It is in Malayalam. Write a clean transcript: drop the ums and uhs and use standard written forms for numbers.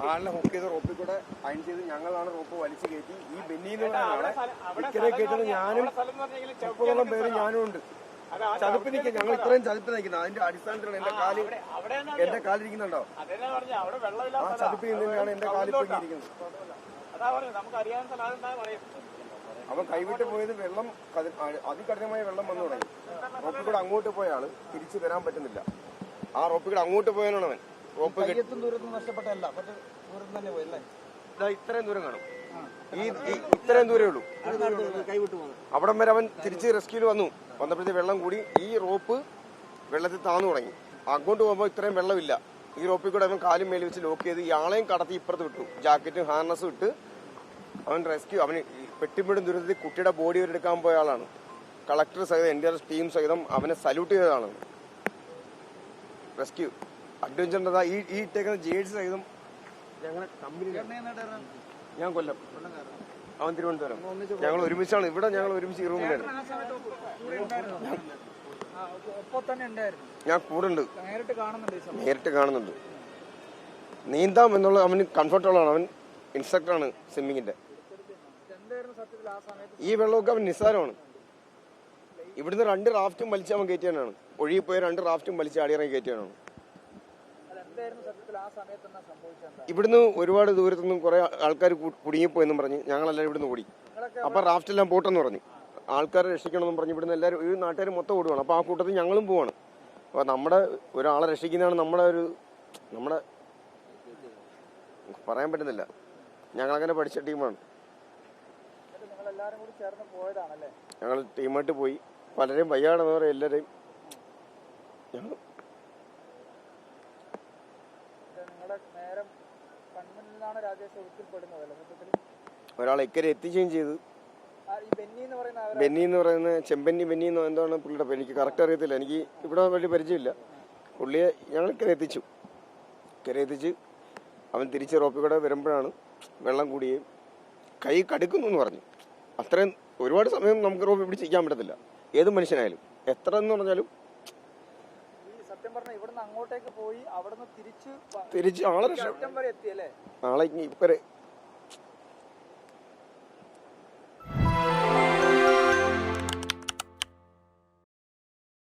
ആളിനെ ഹുക്ക് ചെയ്ത് റോപ്പിൽ കൂടെ അയൺ ചെയ്ത് ഞങ്ങളാണ് റോപ്പ് വലിച്ചു കയറ്റി ഈ ബെന്നിന്ന് ഇക്കരെ കയറ്റുന്നത് ഞാനും 30ഓളം പേര് ഞാനും ഉണ്ട്. ചതുപ്പ് നിൽക്കുക, ഞങ്ങൾ ഇത്രയും ചതുപ്പ് നിൽക്കുന്നത് അതിന്റെ അടിസ്ഥാനത്തിലാണ് എന്റെ കാലിരിക്കുന്നുണ്ടോ? ആ ചതുപ്പ് നിന്നാണ് എന്റെ കാലിൽ പോയിരിക്കുന്നത്. അവൻ കൈവിട്ട് പോയത് വെള്ളം അതികഠിനമായ വെള്ളം വന്നു തുടങ്ങി. റോപ്പിൽ കൂടെ അങ്ങോട്ട് പോയ ആള് തിരിച്ചു വരാൻ പറ്റുന്നില്ല. ആ റോപ്പിൽ കൂടെ അങ്ങോട്ട് പോയാലാണ് അവൻ റോപ്പ് ഇത്രയും ദൂരം കാണും. ഇത്രയും ദൂരേ ഉള്ളൂ. അവിടം വരെ അവൻ തിരിച്ച് റെസ്ക്യൂല് വന്നപ്പോഴത്തെ വെള്ളം കൂടി ഈ റോപ്പ് വെള്ളത്തിൽ താന്നു തുടങ്ങി. അങ്ങോട്ട് പോകുമ്പോൾ ഇത്രയും വെള്ളമില്ല. ഈ റോപ്പിൽ കൂടെ അവൻ കാലും മേലിൽ വെച്ച് ലോക്ക് ചെയ്ത് ഇയാളെയും കടത്തി ഇപ്പുറത്ത് വിട്ടു. ജാക്കറ്റും ഹാർനസും ഇട്ട് അവൻ റെസ്ക്യൂ. അവന് പെട്ടിപ്പിടും ദുരിതത്തിൽ കുട്ടിയുടെ ബോഡി എടുക്കാൻ പോയ ആളാണ്. കളക്ടർ സഹിതം എൻ്റെ ടീം സഹിതം അവനെ സല്യൂട്ട് ചെയ്തതാണ്. റെസ്ക്യൂ അഡ്വഞ്ചറിന്റെ ഈ ഇട്ടേക്കുന്ന ജേഴ്സി സഹിതം ഞങ്ങളുടെ കമ്പനി. ഞാൻ കൊല്ലം, അവൻ തിരുവനന്തപുരം. ഞങ്ങൾ ഒരുമിച്ചാണ് ഇവിടെ. ഞങ്ങൾ ഒരുമിച്ച് ഈ റൂമിലായിരുന്നു. ഞാൻ കൂടെ ഉണ്ട്, നേരിട്ട് കാണുന്നുണ്ട്. നീന്താം എന്നുള്ള അവന് കംഫർട്ടബിളാണ്. അവൻ ഇൻസ്ട്രക്ടറാണ് സ്വിമ്മിങ്ങിന്റെ. ഈ വെള്ളമൊക്കെ അവൻ നിസ്സാരമാണ്. ഇവിടുന്ന് 2 റാഫ്റ്റും വലിച്ച് അവൻ കയറ്റിയാണ്. ഒഴുകിപ്പോയ 2 റാഫ്റ്റും വലിച്ച് ആടിയിറങ്ങി കയറ്റിയാണ്. ഇവിടുന്ന് ഒരുപാട് ദൂരത്തുനിന്നും കുറെ ആൾക്കാർ കുടുങ്ങിപ്പോയെന്നും പറഞ്ഞ് ഞങ്ങളെല്ലാവരും ഇവിടുന്ന് ഓടി. അപ്പൊ റാഫ്റ്റെല്ലാം പോട്ടെന്ന് പറഞ്ഞു. ആൾക്കാരെ രക്ഷിക്കണമെന്നും പറഞ്ഞ് ഇവിടുന്ന് എല്ലാവരും ഈ നാട്ടുകാർ മൊത്തം ഓടുവാണ്. അപ്പൊ ആ കൂട്ടത്തിൽ ഞങ്ങളും പോവാണ്. അപ്പൊ നമ്മുടെ ഒരാളെ രക്ഷിക്കുന്നതാണ് നമ്മുടെ പറയാൻ പറ്റുന്നില്ല. ഞങ്ങളങ്ങനെ പഠിച്ച ടീമാണ്. ഞങ്ങൾ ടീമായിട്ട് പോയി. പലരെയും വയ്യാടെന്ന് പറയും. എല്ലാവരെയും ഞങ്ങൾ ഒരാളെ ഇക്കരെ എത്തിക്കുകയും ചെയ്തു. ബെന്നി എന്ന് പറയുന്ന ബെന്നി എന്നോ എന്താണ് പുള്ളിയുടെ പേര്, എനിക്ക് കറക്റ്റ് അറിയത്തില്ല. എനിക്ക് ഇവിടെ വലിയ പരിചയമില്ല. പുള്ളിയെ ഞങ്ങൾ ഇക്കരെ എത്തിച്ച് അവൻ തിരിച്ച് റോപ്പിൽ കൂടെ വരുമ്പോഴാണ് വെള്ളം കൂടിയും കൈ കടുക്കുന്നു എന്ന് പറഞ്ഞു. അത്രയും ഒരുപാട് സമയം നമുക്ക് റോപ്പിൽ പിടിച്ചിരിക്കാൻ പറ്റത്തില്ല. ഏത് മനുഷ്യനായാലും എത്ര എന്ന് പറഞ്ഞാലും തിരിച്ച് ആളെ ഇപ്പരെ